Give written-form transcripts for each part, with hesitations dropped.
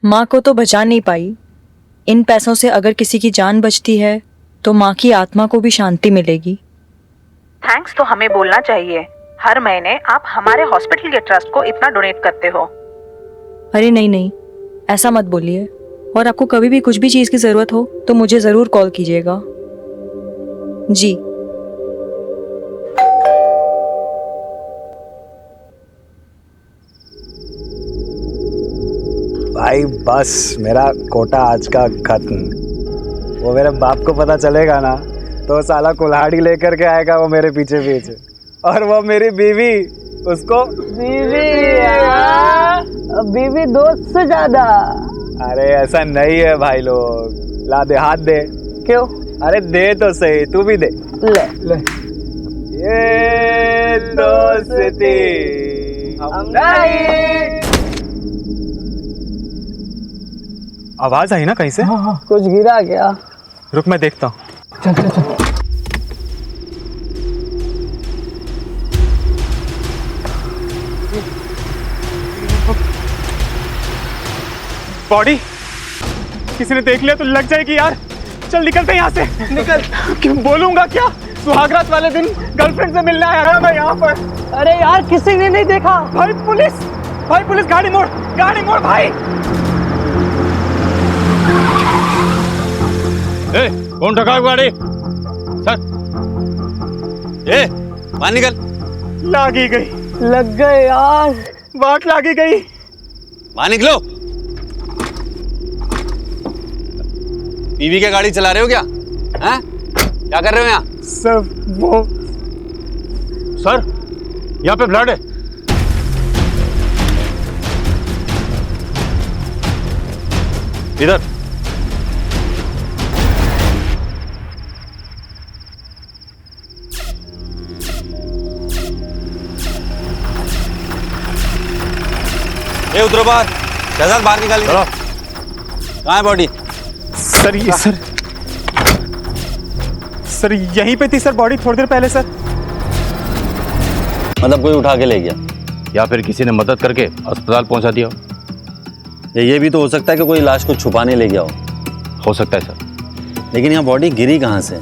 माँ को तो बचा नहीं पाई। इन पैसों से अगर किसी की जान बचती है तो माँ की आत्मा को भी शांति मिलेगी। थैंक्स तो हमें बोलना चाहिए। हर महीने आप हमारे हॉस्पिटल के ट्रस्ट को इतना डोनेट करते हो। अरे नहीं नहीं, ऐसा मत बोलिए। और आपको कभी भी कुछ भी चीज़ की ज़रूरत हो तो मुझे ज़रूर कॉल कीजिएगा। जी। भाई बस मेरा कोटा आज का खत्म। वो मेरे बाप को पता चलेगा ना तो साला कुल्हाड़ी लेकर के आएगा वो मेरे पीछे पीछे। और वो मेरी बीवी, उसको बीवी दोस्त से ज्यादा। अरे ऐसा नहीं है भाई लोग। ला दे, हाथ दे। क्यों? अरे दे तो सही, तू भी दे। ले ले। ये दोस्ती हम नहीं। आवाज आई ना कहीं से? हाँ, कुछ गिरा क्या? रुक मैं देखता हूँ। चल चल चल। बॉडी किसी ने देख लिया तो लग जाएगी यार। चल निकलते हैं यहाँ से। निकल। क्यों बोलूंगा क्या? सुहागरात वाले दिन गर्लफ्रेंड से मिलने आया था मैं यहाँ पर। अरे यार किसी ने नहीं देखा। भाई पुलिस, भाई पुलिस, गाड़ी मोड़, गाड़ी मोड़ भाई। ए, कौन ठगा गाड़ी? सर, ए, बाहर निकल। लागी गई। लग गए यार। बात लागी गई। बाहर निकलो। बीवी की गाड़ी चला रहे हो क्या? हैं? क्या कर रहे हो यहाँ? सर वो सर, यहाँ पे ब्लड है। इधर। ए, उतरो बाहर। शहजाद बाहर निकालिए। कहाँ है बॉडी? सर, ये सर यहीं पे थी सर बॉडी थोड़ी देर पहले सर। मतलब कोई उठा के ले गया या फिर किसी ने मदद करके अस्पताल पहुंचा दिया हो। या ये भी तो हो सकता है कि कोई लाश को छुपाने ले गया हो सकता है सर। लेकिन यहाँ बॉडी गिरी कहाँ से?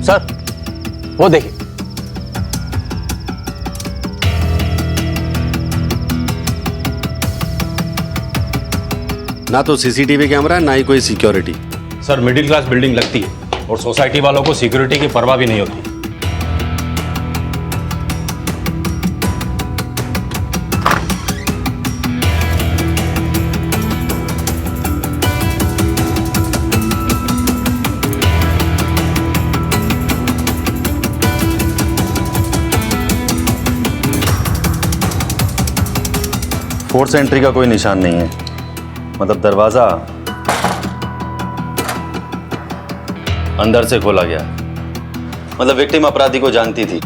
सर वो देखिए। ना तो सीसीटीवी कैमरा है ना ही कोई security. Sir middle class building लगती है और सोसाइटी वालों को सिक्योरिटी की परवाह भी नहीं होती। फोर्स एंट्री का कोई निशान नहीं है। मतलब दरवाजा अंदर से खोला गया। मतलब विक्टिम अपराधी को जानती थी।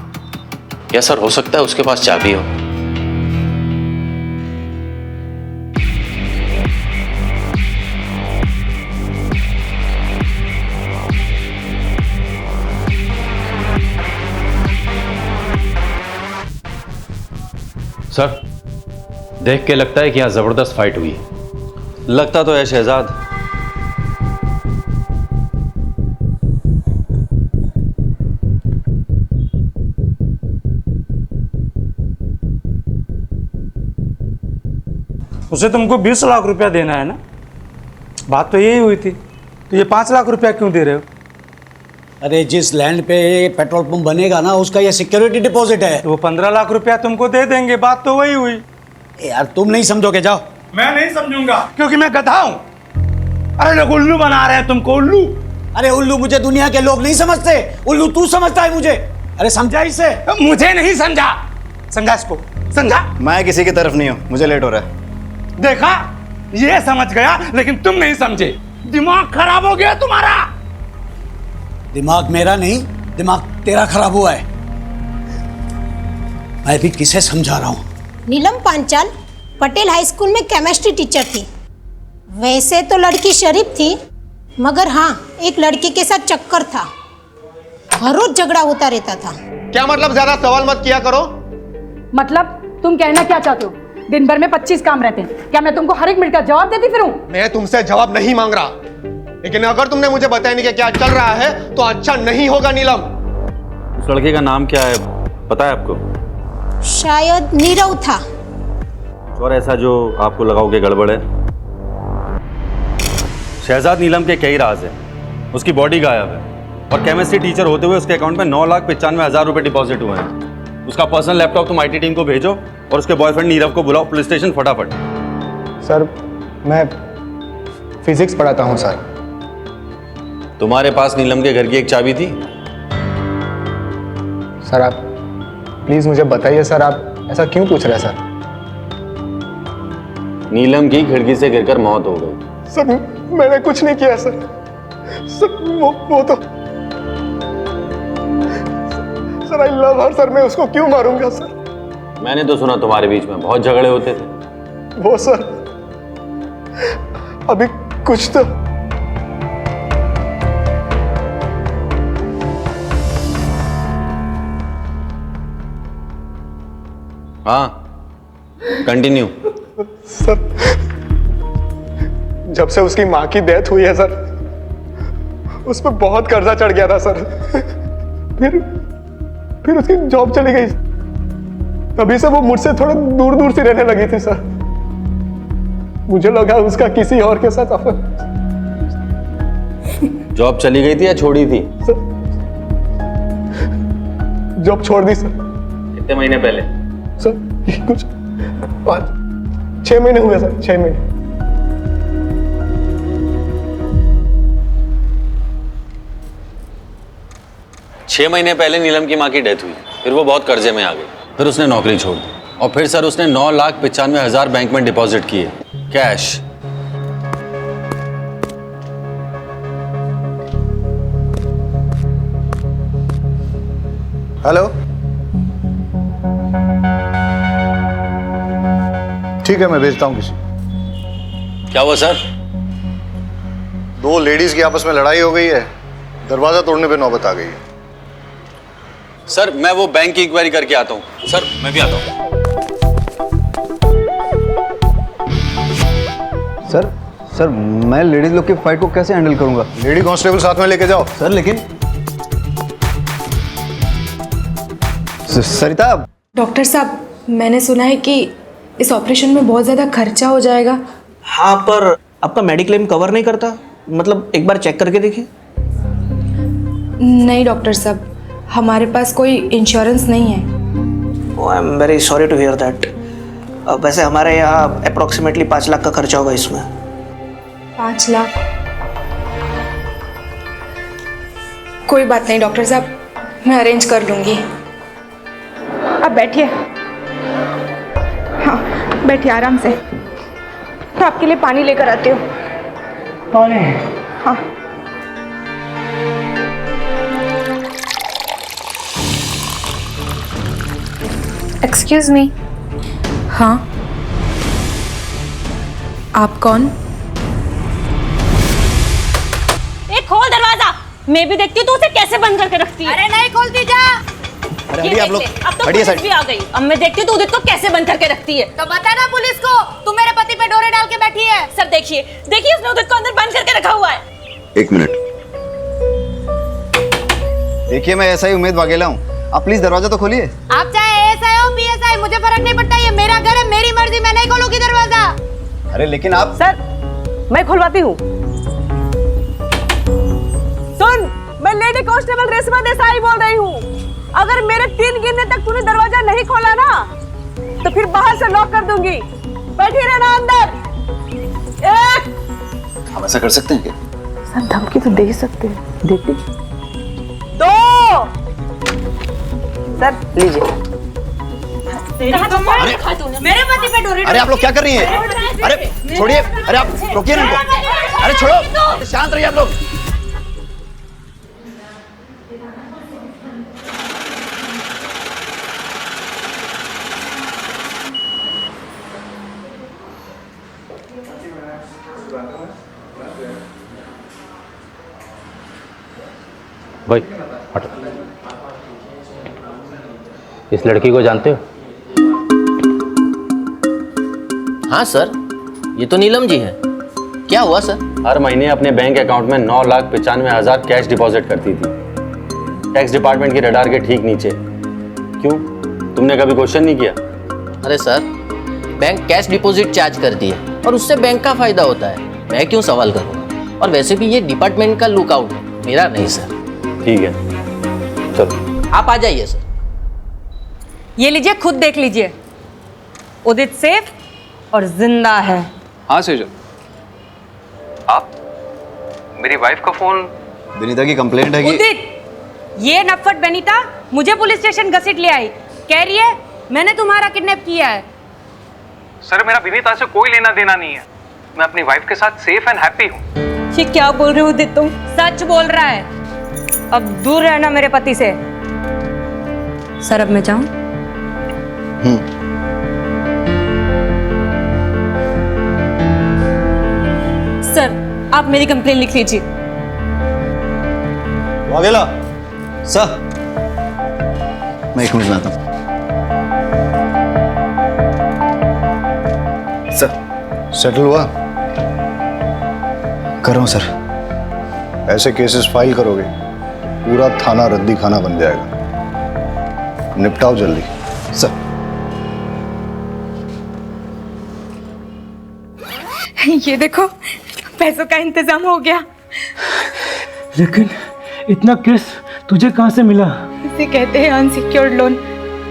क्या सर हो सकता है उसके पास चाबी हो? सर देख के लगता है कि यहां जबरदस्त फाइट हुई। लगता तो है शहजाद। उसे तुमको 20 लाख रुपया देना है ना? बात तो यही हुई थी। तो ये 5 लाख रुपया क्यों दे रहे हो? अरे जिस लैंड पे पेट्रोल पंप बनेगा ना उसका ये सिक्योरिटी डिपॉजिट है। तो वो 15 लाख रुपया तुमको दे देंगे। बात तो वही हुई। यार तुम नहीं समझोगे, जाओ। मैं नहीं समझूंगा क्योंकि मैं गधा हूं। अरे लोग उल्लू बना रहे हैं तुमको, उल्लू। अरे उल्लू मुझे दुनिया के लोग नहीं समझते, उल्लू तू समझता है मुझे। अरे समझा इसे। मुझे नहीं समझा। समझा इसको, समझा। मैं किसी की तरफ नहीं हूँ, मुझे लेट हो रहा है। देखा, ये समझ गया लेकिन तुम नहीं समझे। दिमाग खराब हो गया तुम्हारा। दिमाग मेरा नहीं, दिमाग तेरा खराब हुआ है। मैं भी किसे समझा रहा हूं। नीलम पांचाल पटेल हाई स्कूल में केमिस्ट्री टीचर थी। वैसे तो लड़की शरीफ थी, मगर हाँ एक लड़के के साथ चक्कर था। हर रोज झगड़ा होता रहता था। क्या मतलब? ज्यादा सवाल मत किया करो। मतलब तुम कहना क्या चाहते हो? दिन भर में 25 काम रहते हैं। क्या मैं तुमको हर एक मिनट का जवाब देती फिरूं? मैं तुमसे जवाब नहीं मांग रहा, लेकिन अगर तुमने मुझे बताया नहीं कि क्या चल रहा है तो अच्छा नहीं होगा नीलम। उस लड़के का नाम क्या है पता है आपको? शायद नीरव था। और ऐसा जो आपको लगाओ कि गड़बड़ है? शहजाद नीलम के कई राज है। उसकी बॉडी गायब है और केमिस्ट्री टीचर होते हुए उसके अकाउंट में 9,95,000 रुपए डिपॉजिट हुए हैं। उसका पर्सनल लैपटॉप तुम IT टीम को भेजो और उसके बॉयफ्रेंड नीरव को बुलाओ पुलिस स्टेशन फटाफट। सर मैं फिजिक्स पढ़ाता हूँ सर। तुम्हारे पास नीलम के घर की एक चाबी थी? सर आप प्लीज मुझे बताइए सर, आप ऐसा क्यों पूछ रहे हैं सर? नीलम की खिड़की से गिरकर मौत हो गई। सर मैंने कुछ नहीं किया सर। सर वो तो sir I love her sir, मैं उसको क्यों मारूंगा सर? मैंने तो सुना तुम्हारे बीच में बहुत झगड़े होते थे। वो सर अभी कुछ तो हाँ कंटिन्यू। सर जब से उसकी माँ की डेथ हुई है सर, उस पर बहुत कर्जा चढ़ गया था सर। फिर उसकी जॉब चली गई, तभी से वो मुझसे थोड़ा दूर दूर से रहने लगी थी सर। मुझे लगा उसका किसी और के साथ अफेयर। जॉब चली गई थी या छोड़ी थी? सर जॉब छोड़ दी सर। कितने महीने पहले? सर कुछ 6 महीने हुए सर, 6 महीने। छह महीने पहले नीलम की माँ की डेथ हुई, फिर वो बहुत कर्जे में आ गई, फिर उसने नौकरी छोड़ दी और फिर सर उसने 9,95,000 बैंक में डिपॉजिट किए कैश। हेलो, ठीक है मैं भेजता हूं किसी। क्या हुआ सर? 2 लेडीज की आपस में लड़ाई हो गई है, दरवाजा तोड़ने पे नौबत आ गई है। सर मैं वो बैंक की इंक्वायरी करके आता हूँ। सर मैं भी आता हूँ। सर मैं लेडीज लोग की फाइट को कैसे हैंडल करूंगा? लेडी कांस्टेबल साथ में लेके जाओ। सर लेकिन सरिता। डॉक्टर साहब मैंने सुना है कि इस ऑपरेशन में बहुत ज़्यादा खर्चा हो जाएगा। हाँ पर आपका मेडिक्लेम कवर नहीं करता, मतलब एक बार चेक करके देखिए। नहीं डॉक्टर साहब, हमारे पास कोई इंश्योरेंस नहीं है। I am very sorry to hear that. वैसे हमारे यहाँ अप्रोक्सीमेटली 5 लाख का खर्चा होगा इसमें। 5 लाख? कोई बात नहीं डॉक्टर साहब, मैं अरेंज कर लूँगी। अब बैठिए। हाँ बैठिए आराम से। तो आपके लिए पानी लेकर आती हूँ। पानी? हाँ। Excuse me. हाँ आप कौन? खोल दरवाजा। मैं भी देखती हूँ तू उसे कैसे बंद करके रखती है। अरे नहीं खोलती जा। अरे आप लोग अब तो पुलिस भी आ गई। अब मैं देखती हूँ तू उदित को कैसे बंद करके रखती है। तो बता ना पुलिस को तू मेरे पति पे डोरे डाल के बैठी है। सर देखिए उसने उदित को अंदर बंद करके रखा हुआ है। 1 मिनट देखिए, मैं ऐसा ही उम्मीद वाघेला हूँ, आप प्लीज दरवाजा तो खोलिए। आप चाहे एसआई हो पीएसआई, मुझे फर्क नहीं पड़ता, ये मेरा घर है, मेरी मर्जी, मैं नहीं खोलूंगी दरवाजा। अरे लेकिन आप। सर मैं खुलवाती हूँ। सुन, मैं लेडी कांस्टेबल रेशमा देसाई बोल रही हूँ। अगर मेरे 3 गिनने तक तूने दरवाजा नहीं खोला ना तो फिर बाहर से लॉक कर दूंगी। बैठी रहना अंदर। 1 हम ऐसा कर सकते हैं क्या? सर धमकी तो दे ही सकते हैं, देखिए। 2 सर लीजिए। मेरे पति पे डोरे। अरे आप लोग क्या कर रही हैं? अरे छोड़िए, अरे आप रोकिए ना इनको। अरे छोड़ो, शांत रहिए आप लोग। भाई हटो। इस लड़की को जानते हो? हाँ सर, ये तो नीलम जी है। क्या हुआ सर? हर महीने अपने बैंक अकाउंट में 9,95,000 कैश डिपॉजिट करती थी, टैक्स डिपार्टमेंट के रडार के ठीक नीचे। क्यों, तुमने कभी क्वेश्चन नहीं किया? अरे sir, bank cash deposit charge करती है और उससे बैंक का फायदा होता है, मैं क्यों सवाल करूँगा? और वैसे भी ये डिपार्टमेंट का लुकआउट है, मेरा नहीं सर। ठीक है, चलो आप आ जाइए सर। ये लीजिए, खुद देख लीजिए। उदित सेफ और जिंदा है। हाँ सेजल, आप मेरी वाइफ का फोन। विनीता की कंप्लेंट है कि उदित, ये नफट बेनीता मुझे पुलिस स्टेशन घसीट ले आई, कह रही है मैंने तुम्हारा किडनैप किया है। सर, मेरा विनीता से कोई लेना देना नहीं है, मैं अपनी वाइफ के साथ सेफ एंड हैप्पी हूँ। ये क्या बोल रहे हो उदित तुम? सच बोल रहा है। अब दूर रहना मेरे पति से। सर अब मैं जाऊं? सर आप मेरी कंप्लेन लिख लीजिए। वाघेला सर, मैं 1 मिनट में आता हूँ। सर सेटल हुआ? कर रहा हूँ सर। ऐसे केसेस फाइल करोगे पूरा थाना रद्दी खाना बन जाएगा, निपटाओ जल्दी। सर ये देखो, पैसों का इंतजाम हो गया। लेकिन इतना केस तुझे कहाँ से मिला? इसे कहते हैं अनसिक्योर्ड लोन।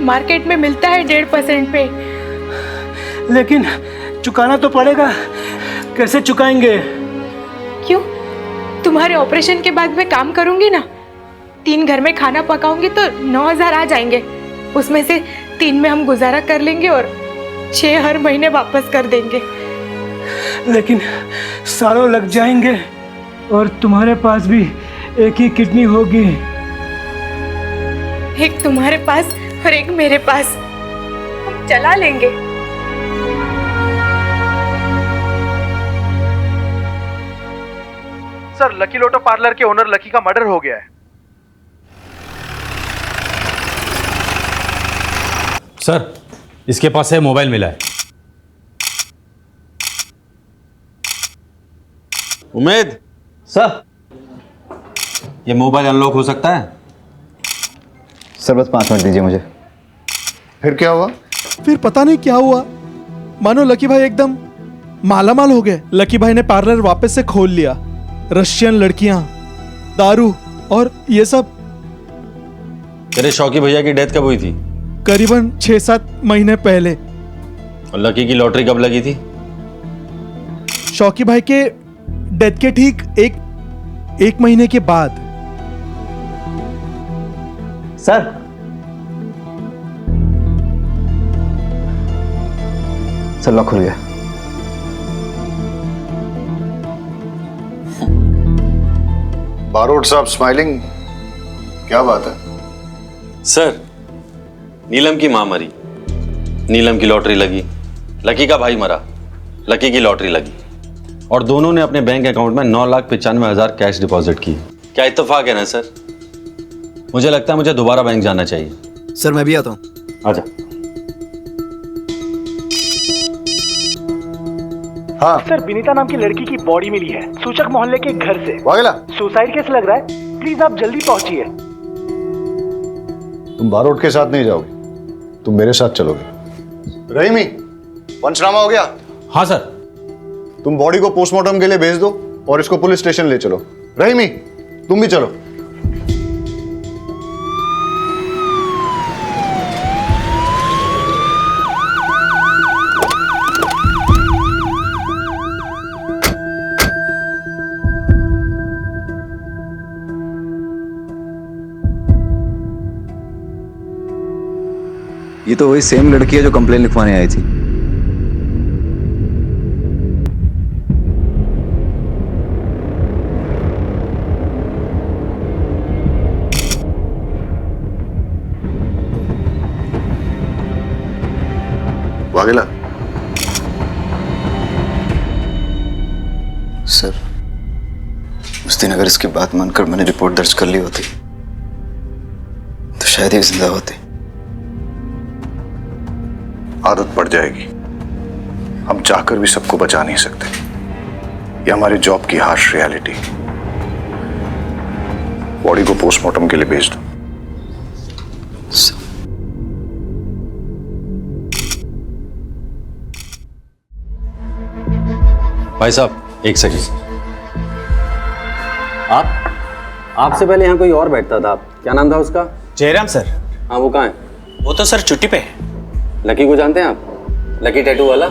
मार्केट में मिलता है 1.5% पे। लेकिन चुकाना तो पड़ेगा, कैसे चुकाएंगे? क्यों? तुम्हारे ऑपरेशन के बाद मैं काम करूंगी ना, 3 घर में खाना पकाऊंगी तो 9,000 आ जाएंगे। उसमें से 3 में हम गुजारा कर लेंगे और 6 हर महीने वापस कर देंगे। लेकिन सालों लग जाएंगे और तुम्हारे पास भी एक ही किडनी होगी। एक तुम्हारे पास और एक मेरे पास, हम चला लेंगे। सर, लकी लोटो पार्लर के ओनर लकी का मर्डर हो गया है। सर, इसके पास से मोबाइल मिला है। उमेद सर, ये मोबाइल अनलॉक हो सकता है? सर बस 5 मिनट दीजिए मुझे। फिर क्या हुआ? फिर पता नहीं क्या हुआ, मानो लकी भाई एकदम मालामाल हो गए। लकी भाई ने पार्लर वापस से खोल लिया। रशियन लड़कियां, दारू और ये सब। तेरे शौकी भैया की डेथ कब हुई थी? करीबन 6-7 महीने पहले। और लकी की लॉटरी कब लगी थी? शौकी भाई के डेथ के ठीक एक महीने के बाद। सर लॉक खुल गया। बारोट साहब स्माइलिंग, क्या बात है? सर, नीलम की मां मरी, नीलम की लॉटरी लगी, लकी का भाई मरा, लकी की लॉटरी लगी, और दोनों ने अपने बैंक अकाउंट में 9,95,000 कैश डिपॉजिट की। क्या इत्तेफाक है ना सर? मुझे लगता है मुझे दोबारा बैंक जाना चाहिए। सर मैं भी आता हूँ। आजा। हाँ सर, विनीता नाम की लड़की की बॉडी मिली है सूचक मोहल्ले के घर से। वाघेला, सुसाइड केस लग रहा है, प्लीज आप जल्दी पहुंचिए। तुम बारोट के साथ नहीं जाओगे, तुम मेरे साथ चलोगे। रहीमी, पंचनामा हो गया? हाँ सर। तुम बॉडी को पोस्टमार्टम के लिए भेज दो और इसको पुलिस स्टेशन ले चलो। रहीमी, तुम भी चलो। ये तो वही सेम लड़की है जो कंप्लेन लिखवाने आई थी। वाघेला, सर उस दिन अगर इसकी बात मानकर मैंने रिपोर्ट दर्ज कर ली होती तो शायद ये जिंदा होती। आदत पड़ जाएगी। हम चाहकर भी सबको बचा नहीं सकते। ये हमारे जॉब की हार्श रियलिटी। बॉडी को पोस्टमार्टम के लिए भेज दो। भाई साहब एक सेकंड। आपसे पहले यहाँ कोई और बैठता था, क्या नाम था उसका? जयराम सर। हाँ, वो कहाँ है? वो तो सर छुट्टी पे है। लकी को जानते हैं आप? लकी टैटू वाला,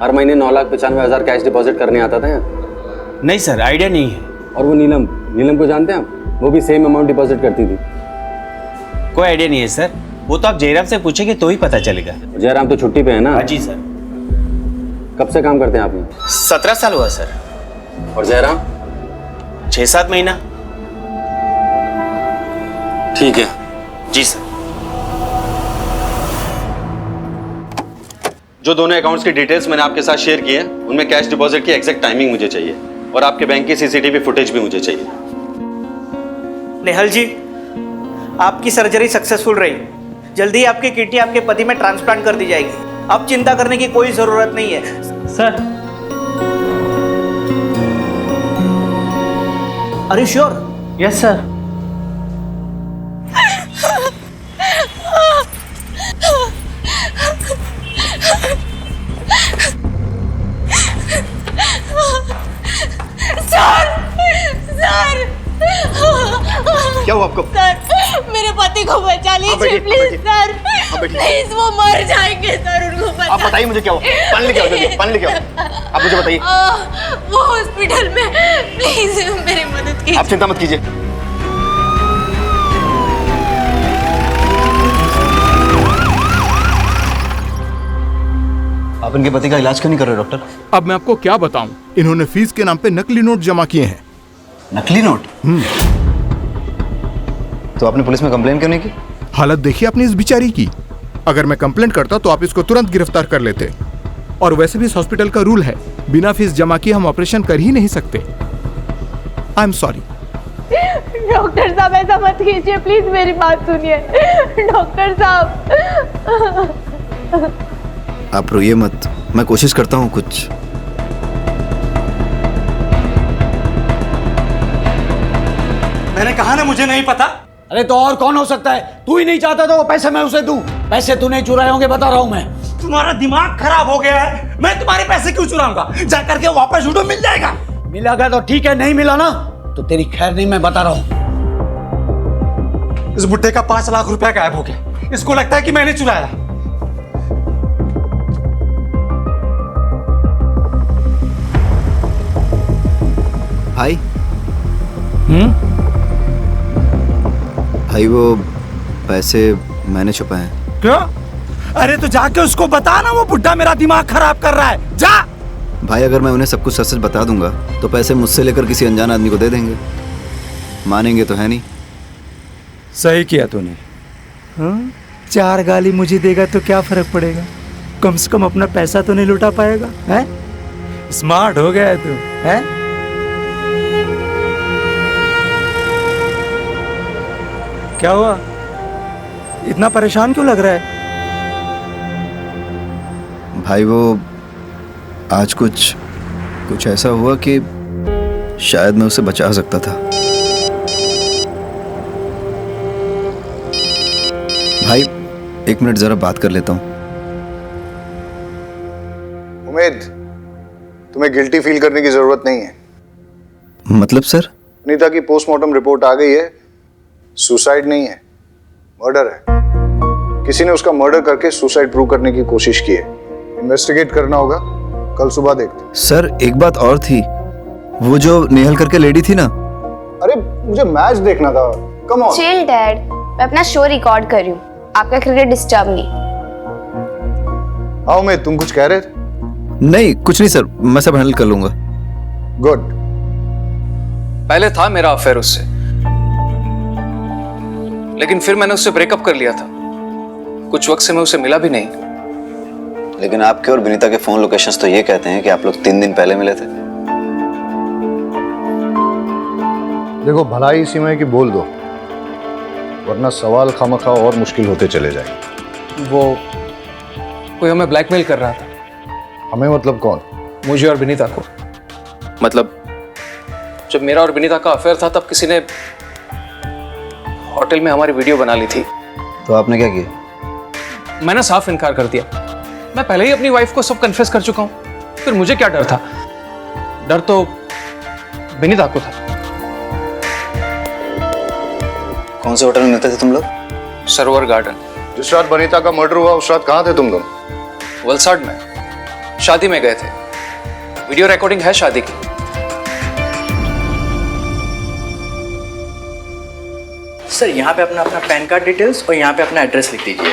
हर महीने 9,95,000 कैश डिपॉजिट करने आता था यहाँ। नहीं सर, आइडिया नहीं है। और वो नीलम को जानते हैं आप? वो भी सेम अमाउंट डिपॉजिट करती थी। कोई आइडिया नहीं है सर, वो तो आप जयराम से पूछेंगे तो ही पता चलेगा। जयराम तो छुट्टी पे है ना? हाँ जी सर। कब से काम करते हैं आप यहाँ? 17 साल हुआ सर। और जयराम? 6-7 महीना। ठीक है। जी सर। जो दोनों अकाउंट्स की डिटेल्स मैंने आपके साथ शेयर की है, उनमें कैश डिपॉजिट की एग्जैक्ट टाइमिंग मुझे चाहिए और आपके बैंक की सीसीटीवी फुटेज भी मुझे चाहिए। नेहल जी, आपकी सर्जरी सक्सेसफुल रही। जल्दी ही आपकी किडनी आपके पति में ट्रांसप्लांट कर दी जाएगी। अब चिंता करने की कोई जरूरत नहीं है। Sir, are you sure? Yes sir. Sir क्या हुआ आपको? सर, मेरे पति को बचा लीजिए प्लीज सर। प्लीज, वो मर जाएंगे सर, उनको बचा। आप बताइए मुझे क्या हुआ? पानी लेके आओ, जल्दी पानी लेके आओ। आप मुझे बताइए। वो हॉस्पिटल में, प्लीज मेरी मदद कीजिए। आप चिंता मत कीजिए। आप इनके पति का इलाज क्यों नहीं कर रहे डॉक्टर? अब मैं आपको क्या बताऊं, इन्होंने फीस के नाम पे नकली नोट जमा किए हैं। नकली नोट? तो आपने पुलिस में कंप्लेन क्यों नहीं की? हालत देखिए आपने इस बेचारी की। अगर मैं कंप्लेंट करता तो आप इसको तुरंत गिरफ्तार कर लेते। और वैसे भी इस हॉस्पिटल का रूल है, बिना फीस जमा किए हम ऑपरेशन कर ही नहीं सकते। I am sorry. डॉक्टर साहब, ऐसा मत कीजिए प्लीज, मेरी बात सुनिए। डॉक्टर साहब। आप रोइए मत, मैं कोशिश करता हूँ कुछ। मैंने कहा ना मुझे नहीं पता। अरे तो और कौन हो सकता है? तू ही नहीं चाहता तो वो पैसे मैं उसे दूं। पैसे तूने चुराए होंगे, बता रहा हूं मैं। तुम्हारा दिमाग खराब हो गया है। मैं तुम्हारे पैसे क्यों चुराऊंगा? जाकर के वापस उठो, मिल जाएगा। मिलेगा तो ठीक है, नहीं मिला ना तो तेरी खैर नहीं, मैं बता रहा हूं। इस बुट्टे का 5 लाख रुपया गायब हो गया। इसको लगता है कि मैंने चुराया। भाई भाई, वो पैसे मैंने छुपाए हैं। क्यों? अरे तो जाके उसको बता ना, वो बुड्ढा मेरा दिमाग खराब कर रहा है। जा। भाई, अगर मैं उन्हें सब कुछ सच बता दूंगा तो पैसे मुझसे लेकर किसी अनजान आदमी को दे देंगे। मानेंगे तो है नहीं। सही किया तूने। 4 गाली मुझे देगा तो क्या फर्क पड़ेगा? कम से कम अपना पैसा तो नहीं लुटा पाएगा। हैं? स्मार्ट हो गया है तू, हैं? क्या हुआ? इतना परेशान क्यों लग रहा है? भाई, वो आज कुछ ऐसा हुआ कि शायद मैं उसे बचा सकता था। भाई, 1 मिनट जरा बात कर लेता हूं। उम्मीद, तुम्हें गिल्टी फील करने की जरूरत नहीं है। मतलब सर? अनीता की पोस्टमार्टम रिपोर्ट आ गई है। सुसाइड नहीं है, मर्डर है। किसी ने उसका मर्डर करके सुसाइड प्रूव करने की कोशिश की है। इन्वेस्टिगेट करना होगा, कल सुबह देखते। सर, एक बात और थी, वो जो नेहल करके लेडी थी ना। अरे मुझे मैच देखना था। Come on. चिल डैड, मैं अपना शो रिकॉर्ड कर रही हूँ, आपका क्रिकेट डिस्टर्ब नहीं। हाँ उमेद, तुम कुछ कह रहे थे? नहीं, कुछ नहीं सर, मैं सब हैंडल कर लूंगा। गुड। पहले था मेरा अफेयर उससे, लेकिन फिर मैंने उससे ब्रेकअप कर लिया था। कुछ वक्त से मैं उसे मिला भी नहीं। लेकिन आपके और विनीता के फोन लोकेशंस तो ये कहते हैं कि आप लोग 3 दिन पहले मिले थे। देखो, भलाई इसी में कि बोल दो, वरना सवाल खामखा और मुश्किल होते चले जाएंगे। वो कोई हमें ब्लैकमेल कर रहा था। हमें मतलब कौन? मुझे और विनीता को। मतलब जब मेरा और विनीता का अफेयर था तब किसी ने होटल में हमारी वीडियो बना ली थी। तो आपने क्या किया? मैंने साफ इनकार कर दिया। मैं पहले ही अपनी वाइफ को सब कन्फेस कर चुका हूं, फिर मुझे क्या डर था? डर तो विनीता को था। कौन से होटल में मिलते थे तुम लोग? सरोवर गार्डन। जिस रात वनिता का मर्डर हुआ उस रात कहाँ थे तुम लोग? वलसाड में शादी में गए थे। वीडियो रिकॉर्डिंग है शादी की। सर यहाँ पे अपना पैन कार्ड डिटेल्स और यहाँ पे अपना एड्रेस लिख दीजिए।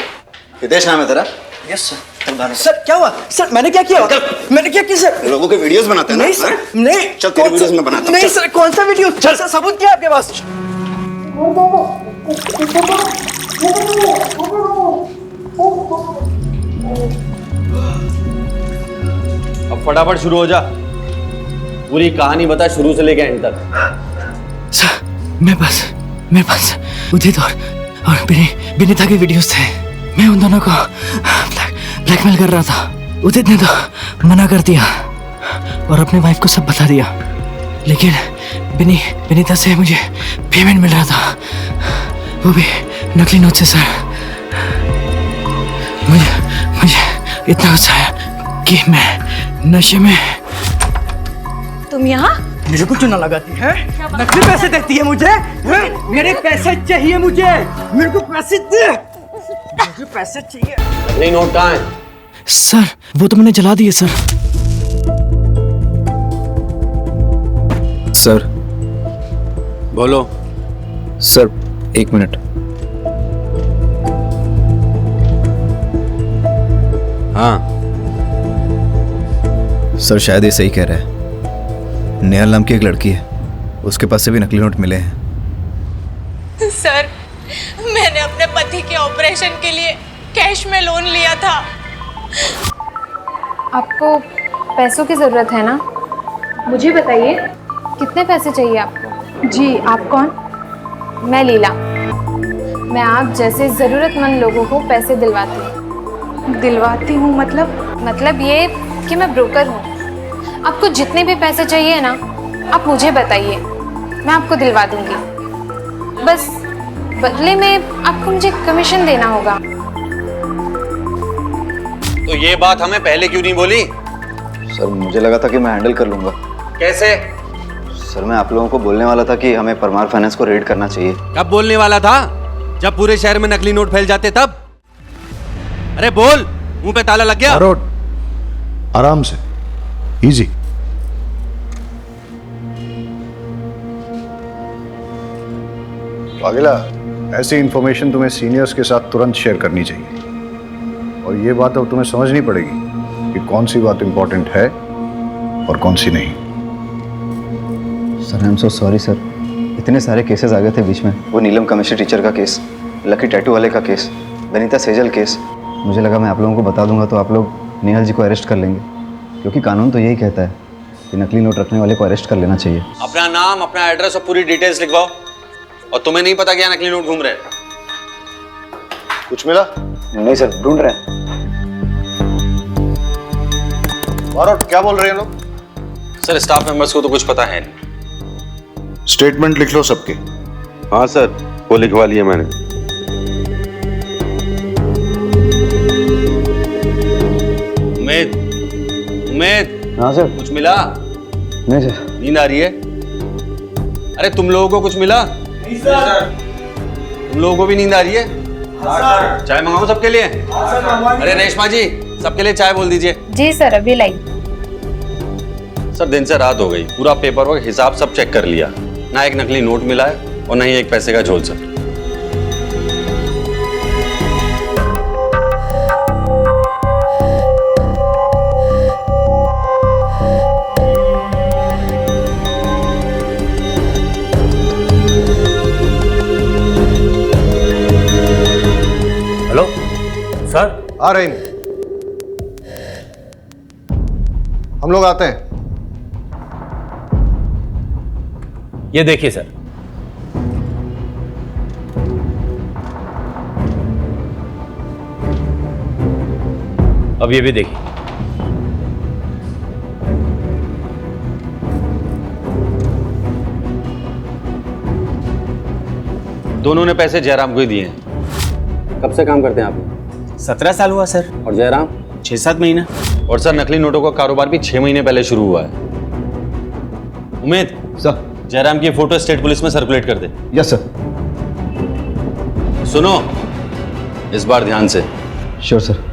हितेश नाम है तेरा? Yes sir. सर क्या हुआ? सर मैंने क्या किया? मैंने क्या किया सर? लोगों के वीडियोस बनाते हैं ना? नहीं सर, नहीं। चल तेरे वीडियोस में बनाता हूं। नहीं सर, कौन सा वीडियो? चल सर, सबूत क्या है आपके पास? अब फटाफट शुरू हो जा, पूरी कहानी बता शुरू से लेके एंड तक। सर मेरे पास उदित और विनीता के वीडियोस थे। मैं उन दोनों को ब्लैकमेल कर रहा था। उदित ने तो मना कर दिया और अपने वाइफ को सब बता दिया, लेकिन विनीता से मुझे पेमेंट मिल रहा था, वो भी नकली नोट से। सर मुझे इतना गुस्सा आया कि मैं नशे में। तुम यहाँ? मुझे कुछ ना लगाती है, नकली पैसे देती है मुझे। मेरे पैसे चाहिए मुझे, मेरे को पैसे दे, मुझे पैसे चाहिए। नकली नोट कहाँ है? सर वो तो मैंने जला दिए सर। सर बोलो। Sir 1 minute. हाँ सर शायद ये सही कह रहा है। नेहा नाम की एक लड़की है, उसके पास से भी नकली नोट मिले हैं। सर मैंने अपने पति के ऑपरेशन के लिए कैश में लोन लिया था। आपको पैसों की ज़रूरत है ना? मुझे बताइए कितने पैसे चाहिए आपको? जी आप कौन? मैं लीला। मैं आप जैसे ज़रूरतमंद लोगों को पैसे दिलवाती हूँ। दिलवाती हूँ मतलब ये कि मैं ब्रोकर हूँ। आपको जितने भी पैसे चाहिए ना, आप मुझे बताइए, मैं आपको दिलवा दूँगी। बस बदले में आपको मुझे कमीशन देना होगा। तो ये बात हमें पहले क्यों नहीं बोली? सर मुझे लगा था कि मैं हैंडल कर लूंगा। कैसे? सर मैं आप लोगों को बोलने वाला था कि हमें परमार फाइनेंस को रेड करना चाहिए। कब बोलने वाला था? जब पूरे शहर में नकली नोट फैल जाते तब। अरे बोल, मुंह पे ताला लग गया? आराम से, इजी। पागिला, ऐसी इंफॉर्मेशन तुम्हें सीनियर्स के साथ तुरंत शेयर करनी चाहिए, और ये बात अब तुम्हें समझनी पड़ेगी कि कौन सी बात इंपॉर्टेंट है और कौन सी नहीं। Sir I am so sorry sir, इतने सारे केसेस आ गए थे बीच में। वो नीलम केमिस्ट्री टीचर का केस, लकी टैटू वाले का केस, वनिता सेजल केस। मुझे लगा मैं आप लोगों को बता दूंगा तो आप लोग नेहल जी को अरेस्ट कर लेंगे, क्योंकि कानून तो यही कहता है कि नकली नोट रखने वाले को अरेस्ट कर लेना चाहिए। अपना नाम, अपना एड्रेस और पूरी डिटेल्स लिखवाओ। और तुम्हें नहीं पता क्या नकली नोट घूम रहे हैं? कुछ मिला? नहीं सर, ढूंढ रहे हैं। और क्या बोल रहे हैं लोग? सर स्टाफ मेंबर्स को तो कुछ पता है नहीं। स्टेटमेंट लिख लो सबके। हाँ सर, वो लिखवा लिया मैंने। उमेद। हाँ सर। कुछ मिला? नहीं सर। नींद आ रही है? अरे तुम लोगों को कुछ मिला? नहीं सर। तुम लोगों को भी नींद आ रही है? हाँ सर। चाय मंगाऊं सबके लिए? हाँ सर। अरे रेशमा जी, सबके लिए चाय बोल दीजिए। जी सर, अभी लाई। सर दिन से रात हो गई, पूरा पेपर वर्क हिसाब सब चेक कर लिया, ना एक नकली नोट मिला है और ना ही एक पैसे का झोल। Sir hello sir. आ रहे हैं, हम लोग आते हैं। ये देखिए सर, अब ये भी देखिए। दोनों ने पैसे जयराम को ही दिए हैं। कब से काम करते हैं आप? 17 साल हुआ सर। और जयराम? 6-7 महीना। और सर नकली नोटों का कारोबार भी 6 महीने पहले शुरू हुआ है। उमेद सर, जयराम की फोटो स्टेट पुलिस में सर्कुलेट कर दे। Yes sir. सुनो, इस बार ध्यान से। Sure sir.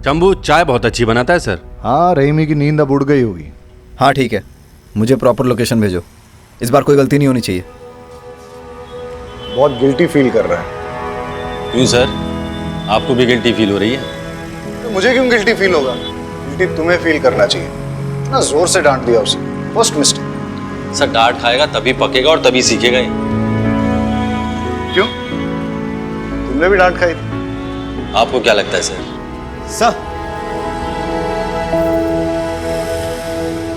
शंभू चाय बहुत अच्छी बनाता है सर। हाँ, रहीमी की नींद अब उड़ गई होगी। हाँ ठीक है, मुझे प्रॉपर लोकेशन भेजो। इस बार कोई गलती नहीं होनी चाहिए। बहुत गिल्टी फील कर रहा है। क्यों सर, आपको भी गिल्टी फील हो रही है? तो मुझे क्यों गिल्टी फील होगा? गिल्टी तुम्हें फील करना चाहिए। इतना जोर से डांट दिया उसे। First mistake. सर डांट खाएगा तभी पकेगा और तभी सीखेगा ही। क्यों? तुमने भी डांट खाई थी। आपको क्या लगता है सर?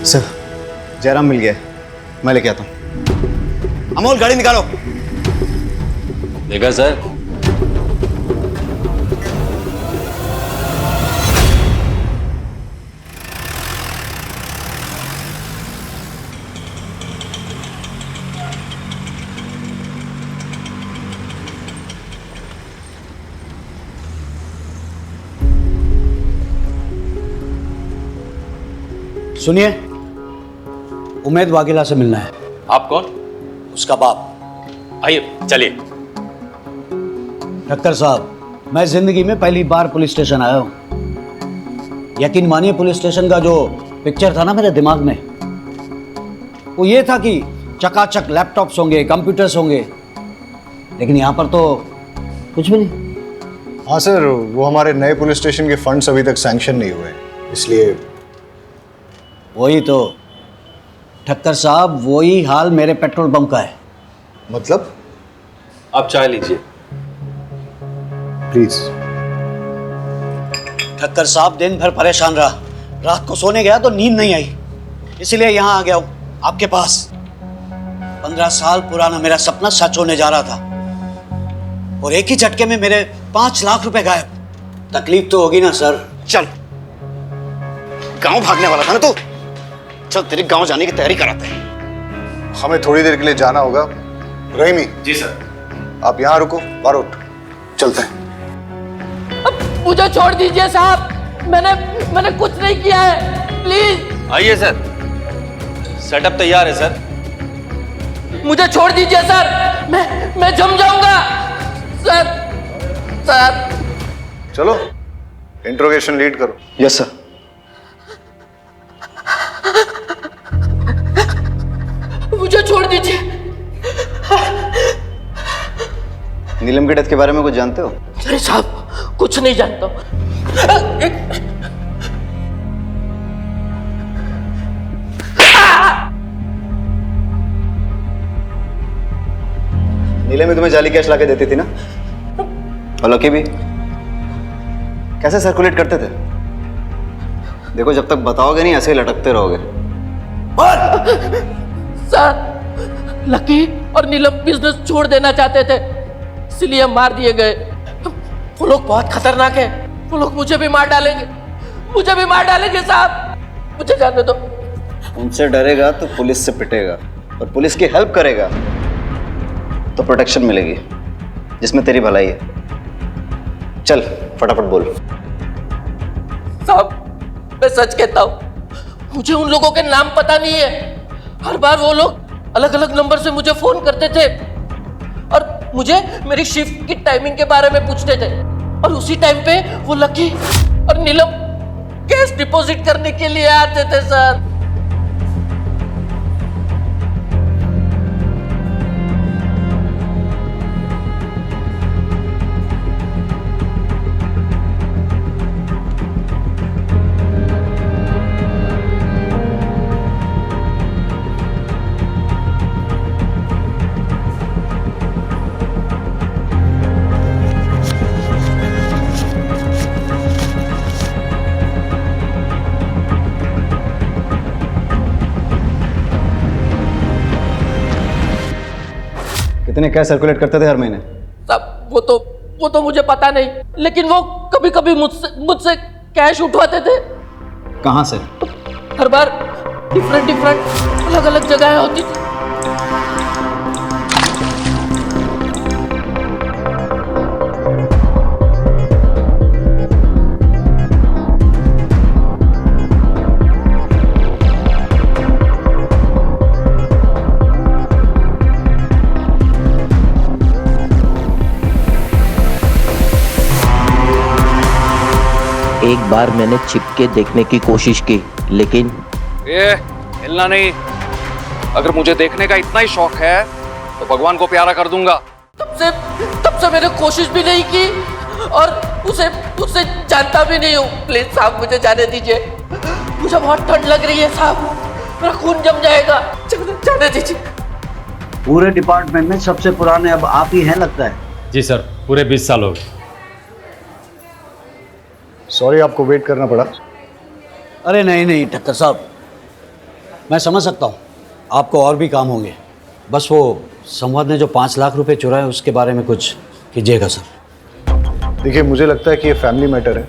सर, जयराम मिल गया, मैं लेके आता हूँ। अमोल गाड़ी निकालो। देखा सर, सुनिए, उमेद वाघेला से मिलना है। आप कौन? उसका बाप। आइए चलिए। ठक्कर साहब, मैं जिंदगी में पहली बार पुलिस स्टेशन आया हूँ। यकीन मानिए, पुलिस स्टेशन का जो पिक्चर था ना मेरे दिमाग में, वो ये था कि चकाचक लैपटॉप्स होंगे, कंप्यूटर्स होंगे, लेकिन यहाँ पर तो कुछ भी नहीं। हाँ सर, वो हमारे नए पुलिस स्टेशन के फंड्स अभी तक सैंक्शन नहीं हुए, इसलिए। वही तो ठक्कर साहब, वही हाल मेरे पेट्रोल पंप का है। मतलब? आप चाय लीजिए प्लीज। ठक्कर साहब दिन भर परेशान रहा, रात को सोने गया तो नींद नहीं आई, इसलिए यहाँ आ गया हूँ आपके पास। 15 साल पुराना मेरा सपना सच होने जा रहा था और एक ही झटके में मेरे 5 लाख रुपए गायब। तकलीफ तो होगी ना सर। चल, गांव भागने वाला था ना तू? चल तेरी गांव जाने की तैयारी कराते हैं। हमें थोड़ी देर के लिए जाना होगा। रहीमी। जी सर। आप यहाँ रुको, बारूद चलते हैं। मुझे छोड़ दीजिए साहब, मैंने कुछ नहीं किया है, प्लीज। आइए सर, सेटअप तैयार है सर। मुझे छोड़ दीजिए सर, मैं जम जाऊंगा सर। चलो इंट्रोगेशन लीड करो। Yes sir. मुझे छोड़ दीजिए। नीलम के डेथ के बारे में कुछ जानते हो? अरे साहब, कुछ नहीं जानता। नीलम तुम्हें जाली कैश लाके देती थी ना? और लकी भी? कैसे सर्कुलेट करते थे? देखो, जब तक बताओगे नहीं ऐसे ही लटकते रहोगे। सर, लकी और नीलम बिजनेस छोड़ देना चाहते थे, इसलिए मार दिए गए। वो लोग बहुत खतरनाक है, वो लोग मुझे भी मार डालेंगे साहब, मुझे जाने दो। उनसे डरेगा तो पुलिस से पिटेगा, और पुलिस की हेल्प करेगा तो प्रोटेक्शन मिलेगी, जिसमें तेरी भलाई है। चल फटाफट बोल। साहब, मैं सच कहता हूँ, मुझे उन लोगों के नाम पता नहीं है। हर बार वो लोग अलग अलग नंबर से मुझे फोन करते थे और मुझे मेरी शिफ्ट की टाइमिंग के बारे में पूछते थे, और उसी टाइम पे वो लकी और नीलम कैश डिपॉजिट करने के लिए आते थे सर। कितने कैश सर्कुलेट करते थे हर महीने? साहब, वो तो मुझे पता नहीं, लेकिन वो कभी कभी मुझसे कैश उठवाते थे। कहाँ से? हर बार डिफरेंट अलग अलग जगह होती थी। एक बार मैंने छिप के देखने की कोशिश की, लेकिन ये हिलना नहीं। अगर मुझे देखने का इतना ही शौक है तो भगवान को प्यारा कर दूंगा। तब से मैंने कोशिश भी नहीं की और उसे जानता भी नहीं हूँ। प्लीज साहब मुझे जाने दीजिए, मुझे बहुत ठंड लग रही है साहब, मेरा खून जम जाएगा, जाने दीजिए। पूरे डिपार्टमेंट में सबसे पुराने अब आप ही हैं लगता है। जी सर, पूरे 20 साल हो गए। सॉरी आपको वेट करना पड़ा। अरे नहीं ठक्कर साहब, मैं समझ सकता हूँ आपको और भी काम होंगे। बस वो संवाद ने जो 5 लाख रुपए चुराए उसके बारे में कुछ कीजिएगा सर। देखिए, मुझे लगता है कि ये फैमिली मैटर है,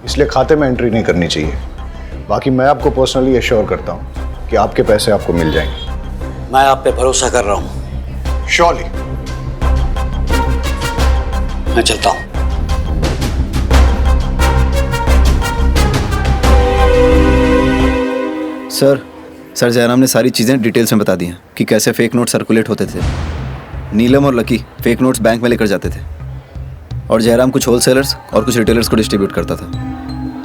इसलिए खाते में एंट्री नहीं करनी चाहिए। बाकी मैं आपको पर्सनली एश्योर करता हूँ कि आपके पैसे आपको मिल जाएंगे। मैं आप पे भरोसा कर रहा हूँ। श्योरली। मैं चलता हूँ। सर जयराम ने सारी चीज़ें डिटेल्स में बता दी हैं कि कैसे फेक नोट सर्कुलेट होते थे। नीलम और लकी फेक नोट्स बैंक में लेकर जाते थे और जयराम कुछ होलसेलर्स और कुछ रिटेलर्स को डिस्ट्रीब्यूट करता था।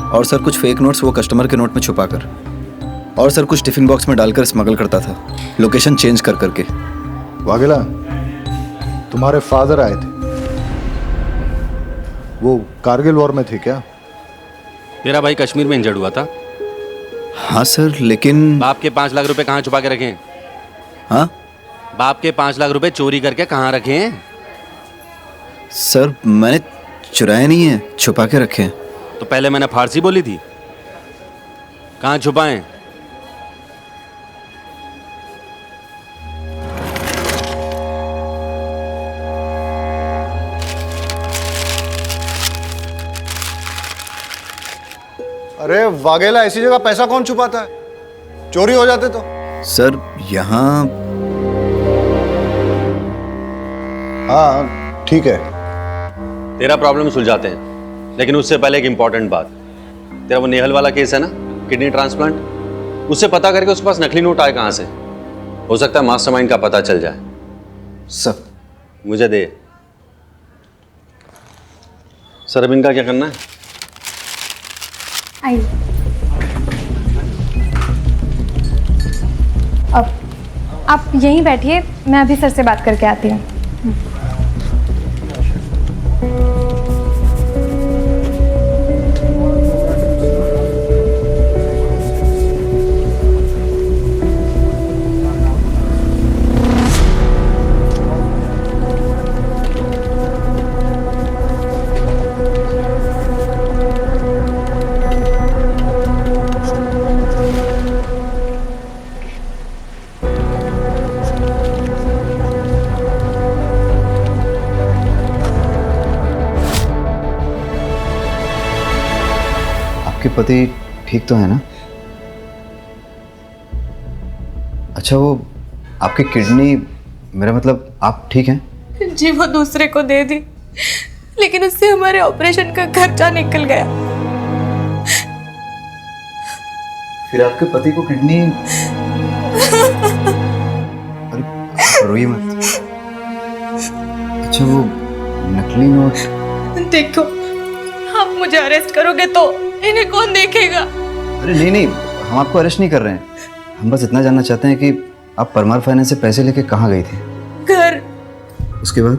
और सर कुछ फेक नोट्स वो कस्टमर के नोट में छुपाकर, और सर कुछ टिफिन बॉक्स में डालकर स्मगल करता था, लोकेशन चेंज कर करके। वाघेला, तुम्हारे फादर आए थे, वो कारगिल वॉर में थे क्या? तेरा भाई कश्मीर में इंजर्ड हुआ था। हाँ सर, लेकिन बाप के 5 लाख रुपए कहाँ छुपा के रखे हैं? हाँ, बाप के 5 लाख रुपए चोरी करके कहाँ रखे हैं? सर मैंने चुराए नहीं है, छुपा के रखे हैं। तो पहले मैंने फारसी बोली थी, कहाँ छुपाएं? अरे वाघेला, ऐसी जगह पैसा कौन छुपाता है? चोरी हो जाते तो। सर यहाँ हाँ ठीक है, तेरा प्रॉब्लम सुलझाते हैं, लेकिन उससे पहले एक इंपॉर्टेंट बात। तेरा वो नेहल वाला केस है ना, किडनी ट्रांसप्लांट, उससे पता करके उसके पास नकली नोट आए कहाँ से। हो सकता है मास्टरमाइंड का पता चल जाए। सर मुझे दे। सर अब इनका क्या करना है? आइए। अब आप यहीं बैठिए, मैं अभी सर से बात करके आती हूँ। आपके पति ठीक तो है ना? अच्छा, वो आपकी किडनी, मेरा मतलब आप ठीक हैं? जी वो दूसरे को दे दी, लेकिन उससे हमारे ऑपरेशन का खर्चा निकल गया। फिर आपके पति को किडनी, अरे रोइए मत। अच्छा, वो नकली नोट। देखो, आप मुझे अरेस्ट करोगे तो इन्हें कौन देखेगा? अरे नहीं, हम आपको अरेस्ट नहीं कर रहे हैं। हम बस इतना जानना चाहते हैं कि आप परमार फाइनेंस से पैसे लेके कहाँ गई थी? घर। उसके बाद?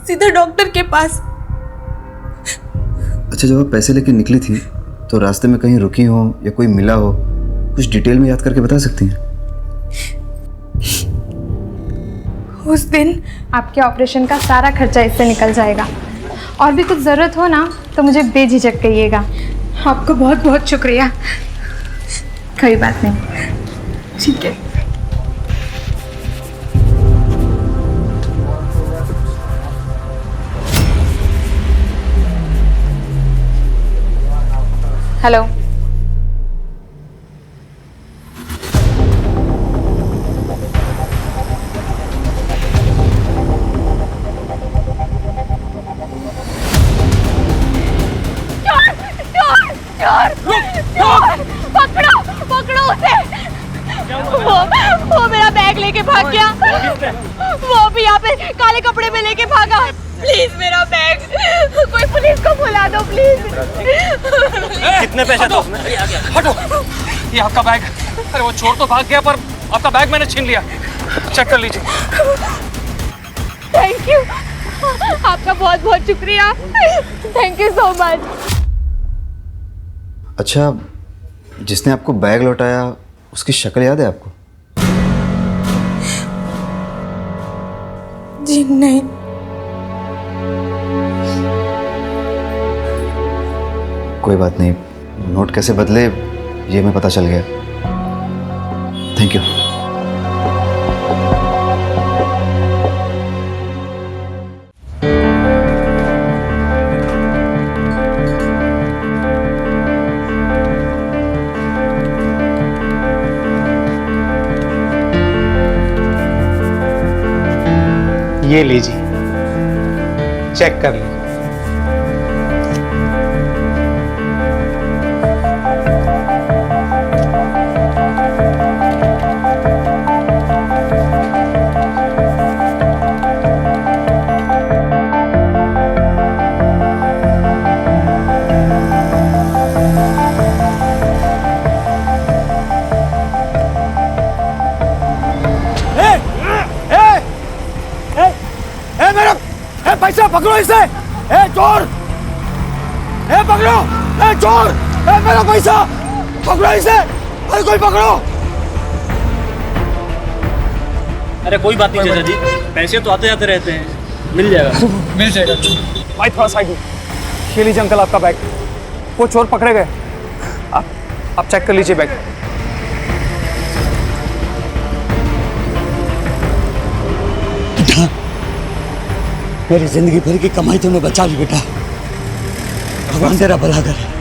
सीधा डॉक्टर के पास। अच्छा, जब आप पैसे लेके निकली थी तो रास्ते में कहीं रुकी हो या कोई मिला हो, कुछ डिटेल में याद करके बता सकती हैं? उस दिन आपके ऑपरेशन का सारा खर्चा इससे निकल जाएगा। और भी कुछ ज़रूरत हो ना तो मुझे बेझिझक कहिएगा। आपको बहुत बहुत शुक्रिया। कोई बात नहीं, ठीक है। हेलो, पकड़ो पकड़ो उसे। वो मेरा बैग लेके भाग गया। वो भी यहाँ पे काले कपड़े में लेके भागा। प्लीज मेरा बैग, कोई पुलिस को बुला बता दो प्लीज। कितने पैसे दो? हटो, ये आपका बैग। अरे वो चोर तो भाग गया पर आपका बैग मैंने छीन लिया। चेक कर लीजिए। थैंक यू, आपका बहुत बहुत शुक्रिया। Thank you so much. अच्छा, जिसने आपको बैग लौटाया उसकी शक्ल याद है आपको? जी नहीं। कोई बात नहीं, नोट कैसे बदले ये हमें पता चल गया। Thank you. ये लीजिए, चेक कर लीजिए। पैसा पकड़ो इसे। ए चोर, ए पकड़ो, ए चोर, ए मेरा पैसा पकड़ो इसे। अरे कोई पकड़ो। अरे कोई बात नहीं चाचा जी, पैसे तो आते जाते रहते हैं, मिल जाएगा। मिल जाएगा। भाई थोड़ा साइड में। ये लीजिए अंकल आपका बैग। वो चोर पकड़े गए। आप चेक कर लीजिए बैग। मेरी जिंदगी भर की कमाई तूने बचा ली बेटा। भगवान तेरा भला करे।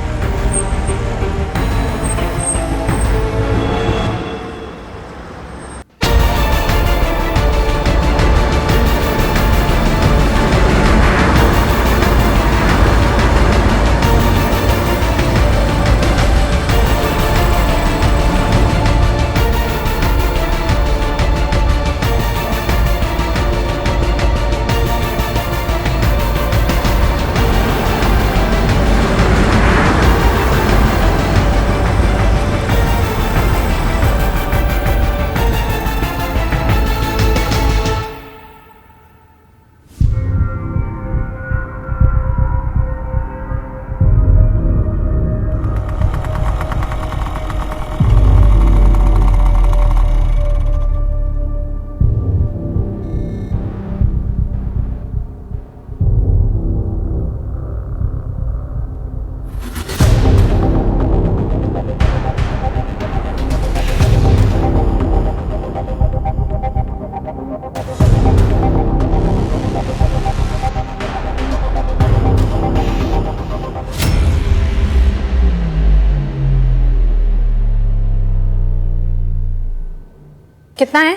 कितना है?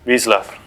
20 लाख।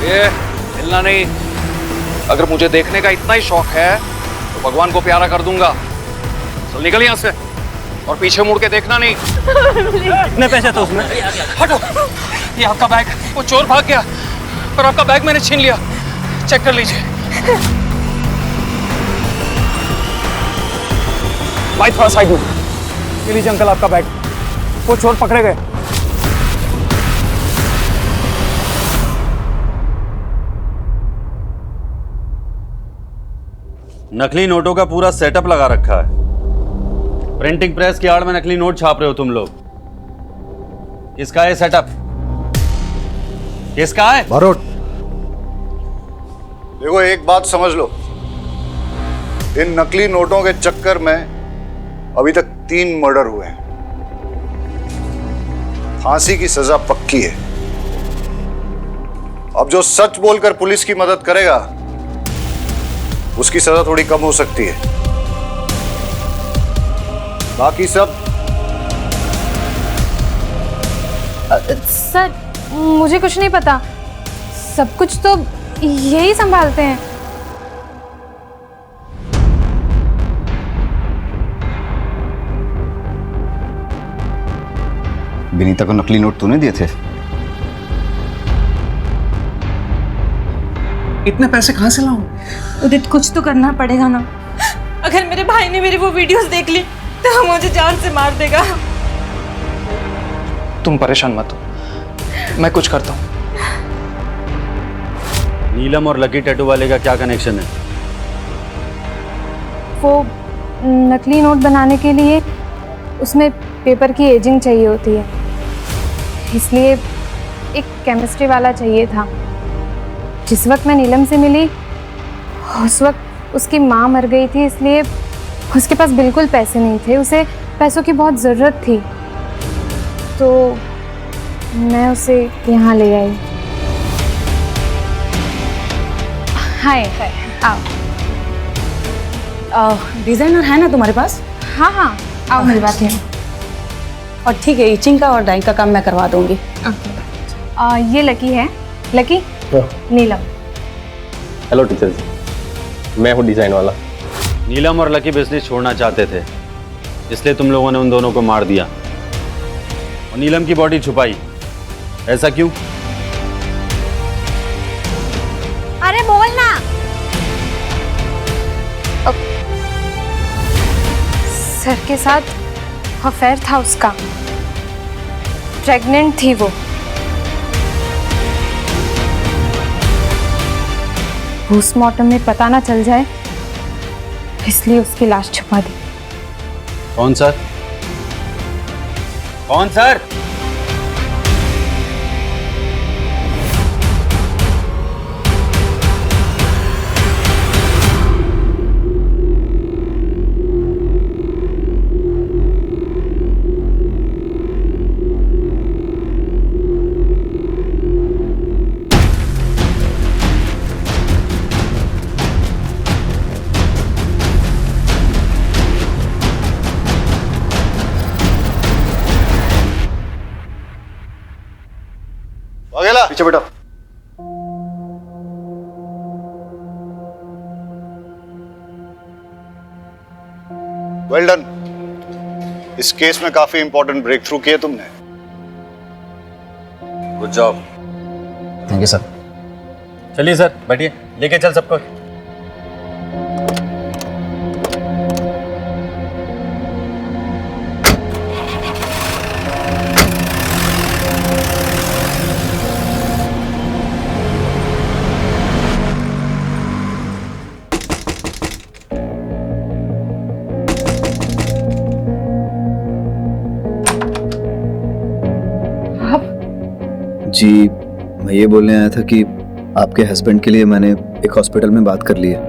ये हिलना नहीं। अगर मुझे देखने का इतना ही शौक है तो भगवान को प्यारा कर दूंगा। चल निकल यहाँ से और पीछे मुड़ के देखना नहीं। कितने पैसे थे उसमें? हटो, ये आपका बैग। वो चोर भाग गया पर आपका बैग मैंने छीन लिया। चेक कर लीजिए। भाई थोड़ा साइड में। ये लीजिए अंकल आपका बैग। वो चोर पकड़े गए। नकली नोटों का पूरा सेटअप लगा रखा है। प्रिंटिंग प्रेस की आड़ में नकली नोट छाप रहे हो तुम लोग। इसका ये सेटअप केस कहाँ है? बारोट। देखो एक बात समझ लो, इन नकली नोटों के चक्कर में अभी तक 3 मर्डर हुए हैं। फांसी की सजा पक्की है। अब जो सच बोलकर पुलिस की मदद करेगा उसकी सजा थोड़ी कम हो सकती है। बाकी सब सर मुझे कुछ नहीं पता, सब कुछ तो यही संभालते हैं। विनीता को नकली नोट तूने दिए थे? इतने पैसे कहाँ से लाऊं? उदित कुछ तो करना पड़ेगा ना। अगर मेरे भाई ने मेरी वो वीडियोस देख ली तो वो मुझे जान से मार देगा। तुम परेशान मत हो, मैं कुछ करता हूँ। नीलम और लकी टैटू वाले का क्या कनेक्शन है? वो नकली नोट बनाने के लिए उसमें पेपर की एजिंग चाहिए होती है, इसलिए एक केमिस्ट्री वाला चाहिए था। जिस वक्त मैं नीलम से मिली उस वक्त उसकी माँ मर गई थी, इसलिए उसके पास बिल्कुल पैसे नहीं थे। उसे पैसों की बहुत ज़रूरत थी, तो मैं उसे यहाँ ले आई। हाय आओ। डिजाइनर है ना तुम्हारे पास? हाँ हाँ आओ मिलवाते हैं। और ठीक है, इचिंग का और डाइंग का काम मैं करवा दूंगी। ये लकी है। लकी, नीलम। हेलो टीचर जी, मैं हूँ डिजाइन वाला। नीलम और लकी बिजनेस छोड़ना चाहते थे, इसलिए तुम लोगों ने उन दोनों को मार दिया और नीलम की बॉडी छुपाई। ऐसा क्यों? अरे बोल ना। सर के साथ अफेयर था उसका, प्रेग्नेंट थी वो। पोस्टमार्टम में पता ना चल जाए इसलिए उसकी लाश छुपा दी। कौन सर? कौन सर? वाघेला पीछे बेटा। Well done. इस केस में काफी इंपॉर्टेंट ब्रेक थ्रू किए तुमने। Good job. Thank you sir. चलिए सर, बैठिए, लेके चल सबको। जी, मैं ये बोलने आया था कि आपके हस्बैंड के लिए मैंने एक हॉस्पिटल में बात कर ली है।